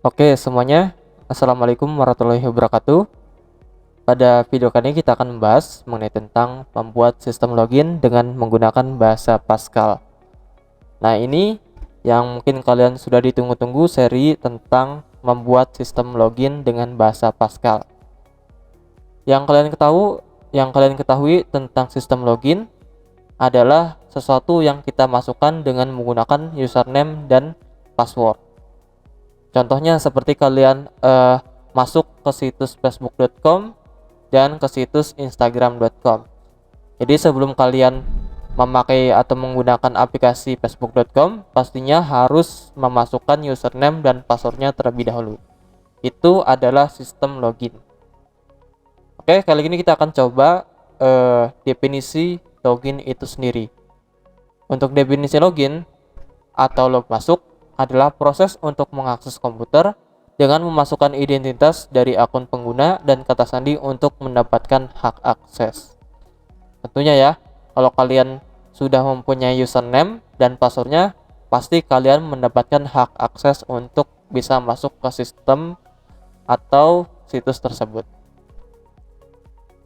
Oke semuanya, Assalamualaikum warahmatullahi wabarakatuh. Pada video kali ini kita akan membahas mengenai tentang membuat sistem login dengan menggunakan bahasa Pascal. Nah ini yang mungkin kalian sudah ditunggu-tunggu, seri tentang membuat sistem login dengan bahasa Pascal. Yang kalian ketahui tentang sistem login adalah sesuatu yang kita masukkan dengan menggunakan username dan password. Contohnya seperti kalian masuk ke situs facebook.com dan ke situs instagram.com. Jadi sebelum kalian memakai atau menggunakan aplikasi facebook.com, pastinya harus memasukkan username dan passwordnya terlebih dahulu. Itu adalah sistem login. Oke, kali ini kita akan coba definisi login itu sendiri. Untuk definisi login atau log masuk adalah proses untuk mengakses komputer dengan memasukkan identitas dari akun pengguna dan kata sandi untuk mendapatkan hak akses. Tentunya ya, kalau kalian sudah mempunyai username dan passwordnya, pasti kalian mendapatkan hak akses untuk bisa masuk ke sistem atau situs tersebut.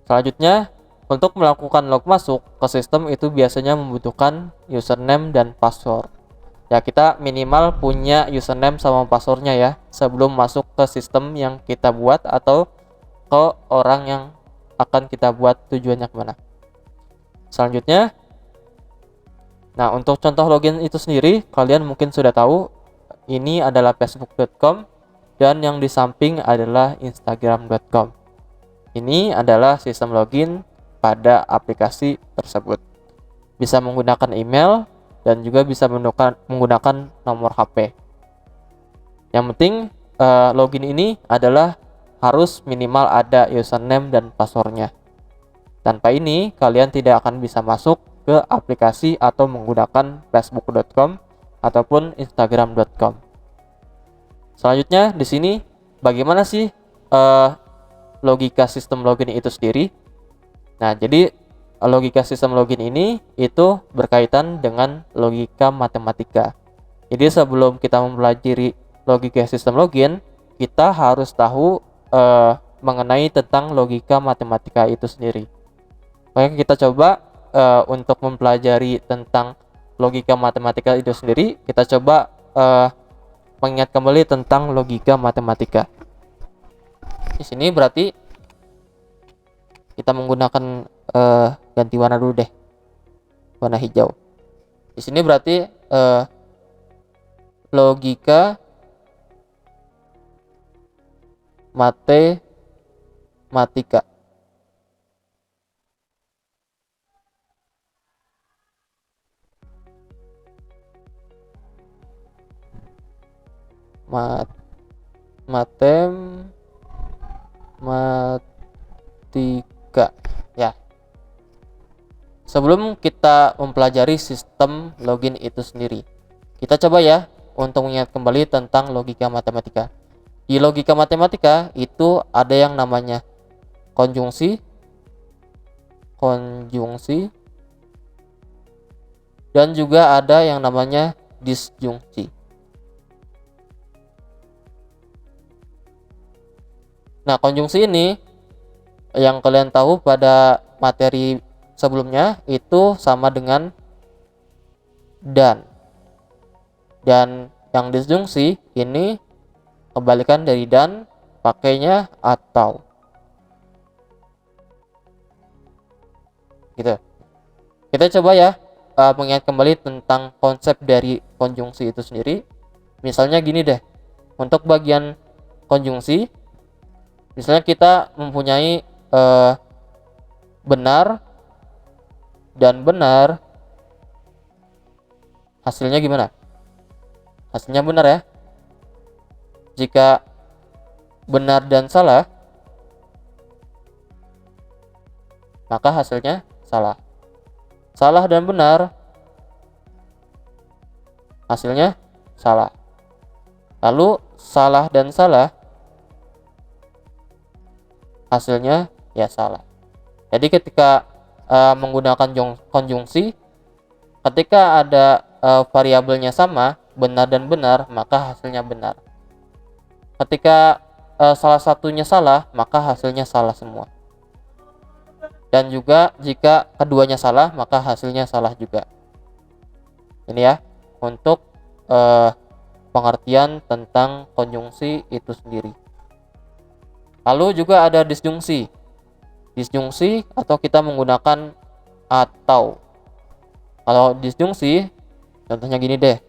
Selanjutnya, untuk melakukan log masuk ke sistem itu biasanya membutuhkan username dan password. Ya, kita minimal punya username sama passwordnya ya sebelum masuk ke sistem yang kita buat atau ke orang yang akan kita buat tujuannya kemana. Selanjutnya, nah untuk contoh login itu sendiri kalian mungkin sudah tahu ini adalah facebook.com dan yang di samping adalah instagram.com. Ini adalah sistem login pada aplikasi tersebut. Bisa menggunakan email dan juga bisa menggunakan nomor HP. Yang penting login ini adalah harus minimal ada username dan passwordnya. Tanpa ini kalian tidak akan bisa masuk ke aplikasi atau menggunakan facebook.com ataupun instagram.com. Selanjutnya di sini bagaimana sih logika sistem login itu sendiri? Nah, jadi logika sistem login ini itu berkaitan dengan logika matematika. Jadi sebelum kita mempelajari logika sistem login, kita harus tahu mengenai tentang logika matematika itu sendiri. Oke, kita coba untuk mempelajari tentang logika matematika itu sendiri, kita coba mengingat kembali tentang logika matematika. Di sini berarti kita menggunakan ganti warna dulu deh, warna hijau. Di sini berarti logika matematika. Matematika ya. Sebelum kita mempelajari sistem login itu sendiri, kita coba ya untuk mengingat kembali tentang logika matematika. Di logika matematika itu ada yang namanya konjungsi, dan juga ada yang namanya disjungsi. Nah, konjungsi ini yang kalian tahu pada materi sebelumnya itu sama dengan dan yang disjungsi ini kebalikan dari dan, pakainya atau gitu. Kita coba ya mengingat kembali tentang konsep dari konjungsi itu sendiri. Misalnya gini deh, untuk bagian konjungsi, misalnya kita mempunyai benar dan benar, hasilnya gimana? Hasilnya benar ya. Jika benar dan salah, maka hasilnya salah. Salah dan benar, hasilnya salah. Lalu salah dan salah, hasilnya ya salah. Jadi ketika menggunakan konjungsi, ketika ada variabelnya sama, benar dan benar, maka hasilnya benar. Ketika salah satunya salah, maka hasilnya salah semua. Dan juga jika keduanya salah, maka hasilnya salah juga. Ini ya, untuk pengertian tentang konjungsi itu sendiri. Lalu juga ada disjungsi. Disjungsi atau kita menggunakan atau. Kalau disjungsi, contohnya gini deh.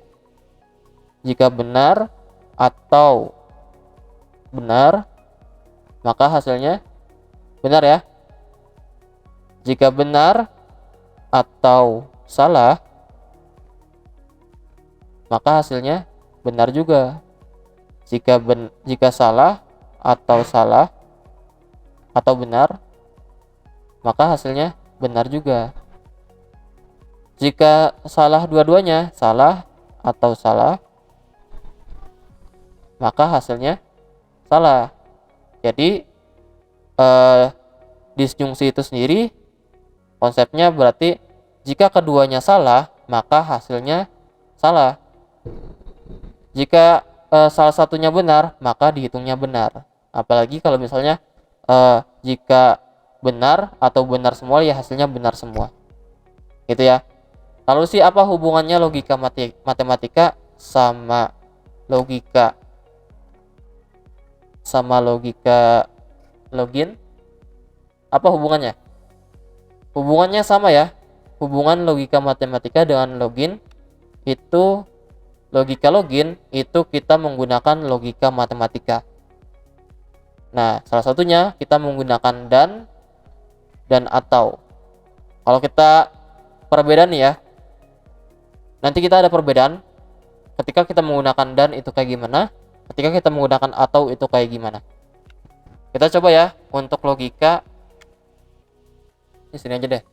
Jika benar atau benar, maka hasilnya benar ya. Jika benar atau salah, maka hasilnya benar juga. Jika salah atau benar, maka hasilnya benar juga. Jika salah dua-duanya, salah atau salah, maka hasilnya salah. Jadi disjungsi itu sendiri konsepnya berarti jika keduanya salah, maka hasilnya salah. Jika salah satunya benar, maka dihitungnya benar. Apalagi kalau misalnya jika benar atau benar semua, ya hasilnya benar semua. Gitu ya. Lalu sih apa hubungannya logika matematika sama logika login? Apa hubungannya? Hubungannya sama ya. Hubungan logika matematika dengan login itu, logika login itu kita menggunakan logika matematika. Nah, salah satunya kita menggunakan dan atau. Kalau kita perbedaan nih ya, nanti kita ada perbedaan ketika kita menggunakan dan itu kayak gimana, ketika kita menggunakan atau itu kayak gimana. Kita coba ya untuk logika di sini aja deh.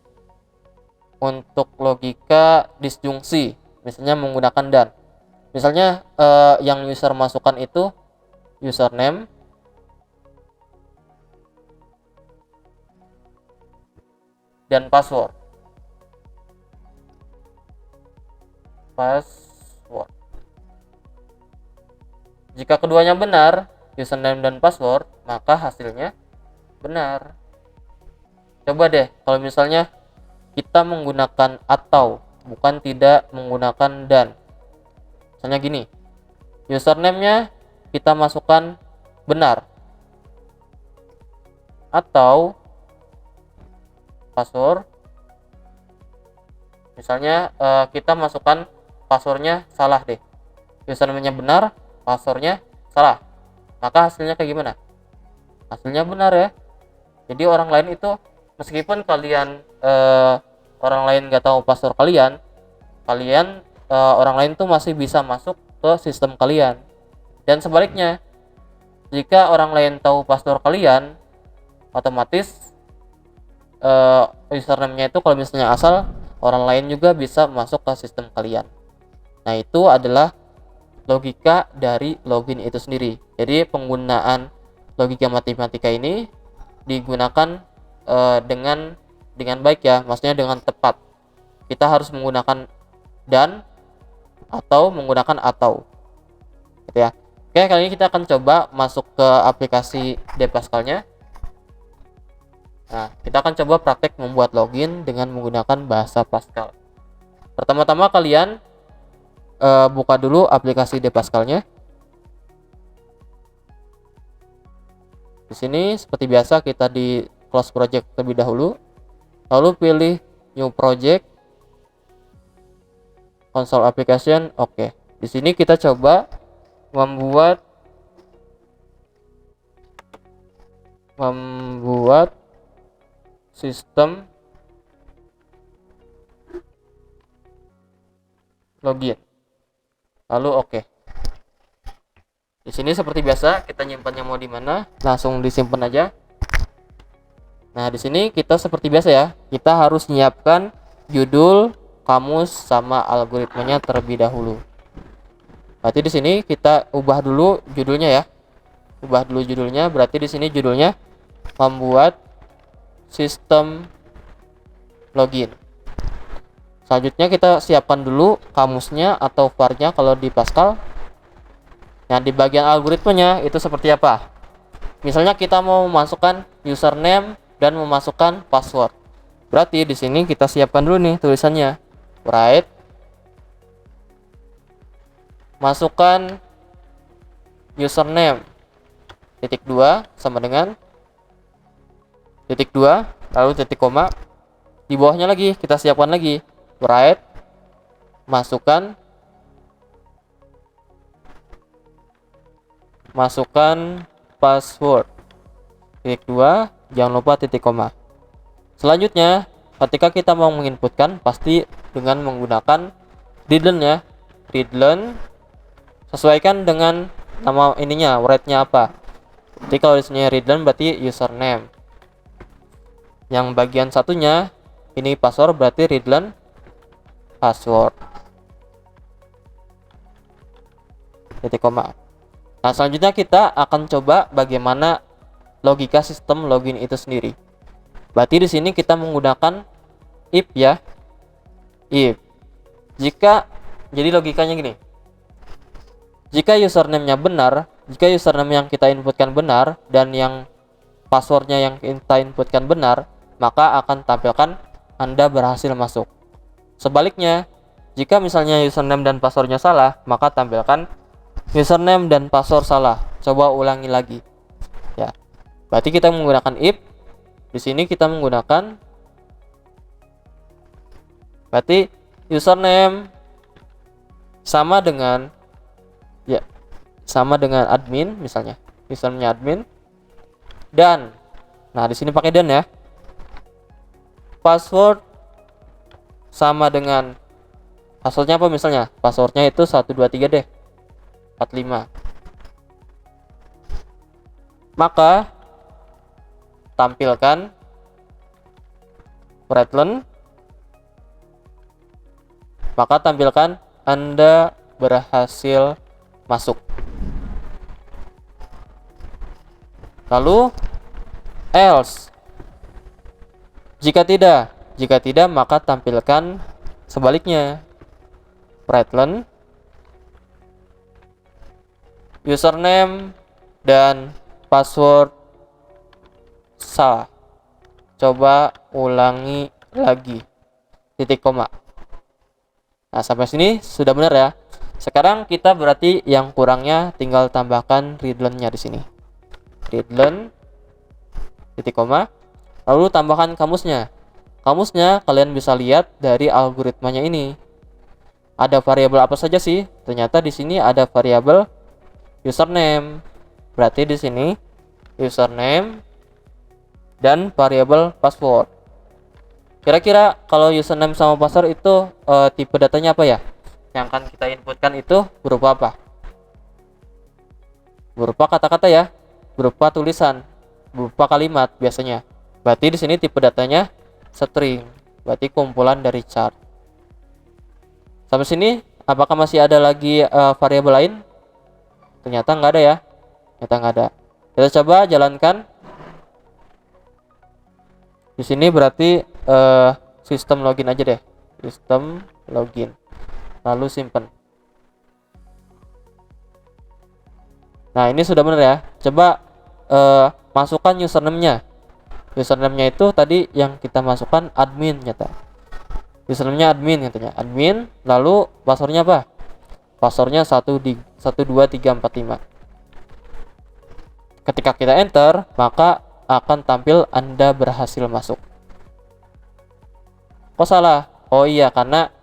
Untuk logika disjungsi, misalnya menggunakan dan. Misalnya yang user masukkan itu username dan password. Jika keduanya benar, username dan password, maka hasilnya benar. Coba deh kalau misalnya kita menggunakan atau, bukan tidak menggunakan dan. Misalnya gini, username-nya kita masukkan benar, atau password misalnya kita masukkan passwordnya salah deh, username-nya benar, passwordnya salah, maka hasilnya kayak gimana? Hasilnya benar ya. Jadi orang lain itu meskipun kalian orang lain nggak tahu password kalian orang lain tuh masih bisa masuk ke sistem kalian. Dan sebaliknya, jika orang lain tahu password kalian, otomatis username-nya itu kalau misalnya asal, orang lain juga bisa masuk ke sistem kalian. Nah, itu adalah logika dari login itu sendiri. Jadi penggunaan logika matematika ini digunakan dengan baik ya, maksudnya dengan tepat. Kita harus menggunakan dan atau menggunakan atau, gitu ya. Oke, kali ini kita akan coba masuk ke aplikasi Dpascal-nya. Nah, kita akan coba praktek membuat login dengan menggunakan bahasa Pascal. Pertama-tama kalian buka dulu aplikasi Dpascal-nya. Di sini seperti biasa kita di close project terlebih dahulu. Lalu pilih new project, console application. Oke. Di sini kita coba membuat sistem login. Lalu oke. Di sini seperti biasa kita nyimpannya mau di mana, langsung disimpan aja. Nah, di sini kita seperti biasa ya, kita harus menyiapkan judul, kamus sama algoritmanya terlebih dahulu. Berarti di sini kita ubah dulu judulnya ya. Ubah dulu judulnya, berarti di sini judulnya membuat sistem login. Selanjutnya kita siapkan dulu kamusnya atau var-nya kalau di Pascal. Nah, di bagian algoritmenya itu seperti apa? Misalnya kita mau memasukkan username dan memasukkan password. Berarti di sini kita siapkan dulu nih tulisannya. Write, masukkan username titik 2 sama dengan titik 2 lalu titik koma. Di bawahnya lagi kita siapkan lagi write, masukkan password titik 2, jangan lupa titik koma. Selanjutnya ketika kita mau menginputkan pasti dengan menggunakan readline ya. Readline sesuaikan dengan nama ininya, write-nya apa. Jadi kalau di sini readline berarti username. Yang bagian satunya ini password berarti readline password titik koma. Nah, selanjutnya kita akan coba bagaimana logika sistem login itu sendiri. Berarti di sini kita menggunakan if ya. If jadi logikanya gini. Jika username-nya benar, jika username yang kita inputkan benar dan yang passwordnya yang kita inputkan benar, maka akan tampilkan Anda berhasil masuk. Sebaliknya, jika misalnya username dan passwordnya salah, maka tampilkan username dan password salah. Coba ulangi lagi. Ya. Berarti kita menggunakan if. Di sini kita menggunakan berarti username sama dengan admin misalnya. Username admin dan nah di sini pakai dan ya. Password sama dengan passwordnya apa misalnya? Passwordnya itu 123 deh. 45. Maka tampilkan readline. Maka tampilkan Anda berhasil masuk. Lalu else. Jika tidak maka tampilkan sebaliknya. Readline, username dan password salah. Coba ulangi lagi. Titik koma. Nah, sampai sini sudah benar ya. Sekarang kita berarti yang kurangnya tinggal tambahkan readline-nya di sini. Readline titik koma. Lalu tambahkan kamusnya. Kamusnya kalian bisa lihat dari algoritmanya ini. Ada variabel apa saja sih? Ternyata di sini ada variabel username. Berarti di sini username dan variabel password. Kira-kira kalau username sama password itu tipe datanya apa ya? Yang akan kita inputkan itu berupa apa? Berupa kata-kata ya, berupa tulisan, berupa kalimat biasanya. Berarti di sini tipe datanya string. Berarti kumpulan dari char. Sampai sini apakah masih ada lagi variabel lain? Ternyata nggak ada ya. Ternyata nggak ada. Kita coba jalankan. Di sini berarti sistem login aja deh. Sistem login. Lalu simpen. Nah, ini sudah benar ya. Coba masukkan username-nya. Username-nya itu tadi yang kita masukkan admin nyata. Username-nya admin katanya. Admin, lalu passwordnya apa? Passwordnya 12345. Ketika kita enter, maka akan tampil Anda berhasil masuk. Kok salah? Oh iya, karena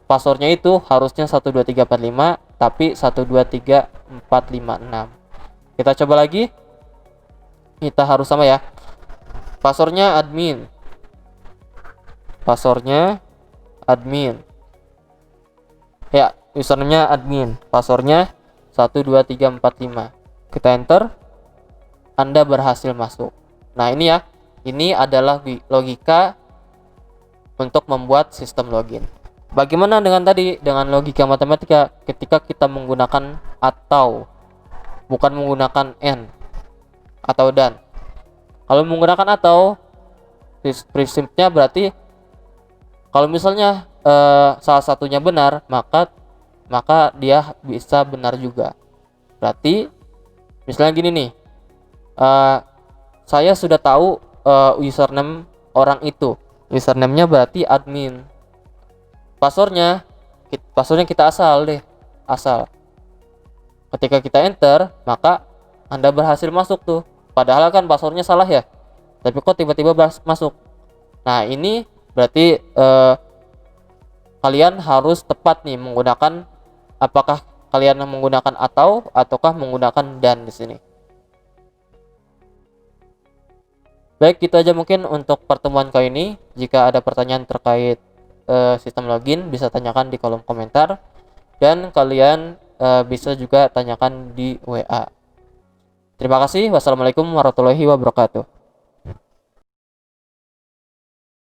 passwordnya itu harusnya 12345 tapi 123456. Kita coba lagi. Kita harus sama ya. Passwordnya admin. Passwordnya admin. Ya, username-nya admin. Passwordnya 12345. Kita enter. Anda berhasil masuk. Nah, ini ya. Ini adalah logika untuk membuat sistem login. Bagaimana dengan tadi? Dengan logika matematika ketika kita menggunakan atau, bukan menggunakan and atau dan. Kalau menggunakan atau, prinsipnya berarti kalau misalnya salah satunya benar, maka dia bisa benar juga. Berarti misalnya gini nih, saya sudah tahu username orang itu. Username-nya berarti admin. Passwordnya kita asal. Ketika kita enter, maka Anda berhasil masuk tuh. Padahal kan passwordnya salah ya, tapi kok tiba-tiba masuk. Nah, ini berarti kalian harus tepat nih menggunakan, apakah kalian menggunakan ataukah menggunakan dan di sini. Baik, gitu aja mungkin untuk pertemuan kali ini. Jika ada pertanyaan terkait sistem login, bisa tanyakan di kolom komentar, dan kalian bisa juga tanyakan di WA. Terima kasih. Wassalamualaikum warahmatullahi wabarakatuh.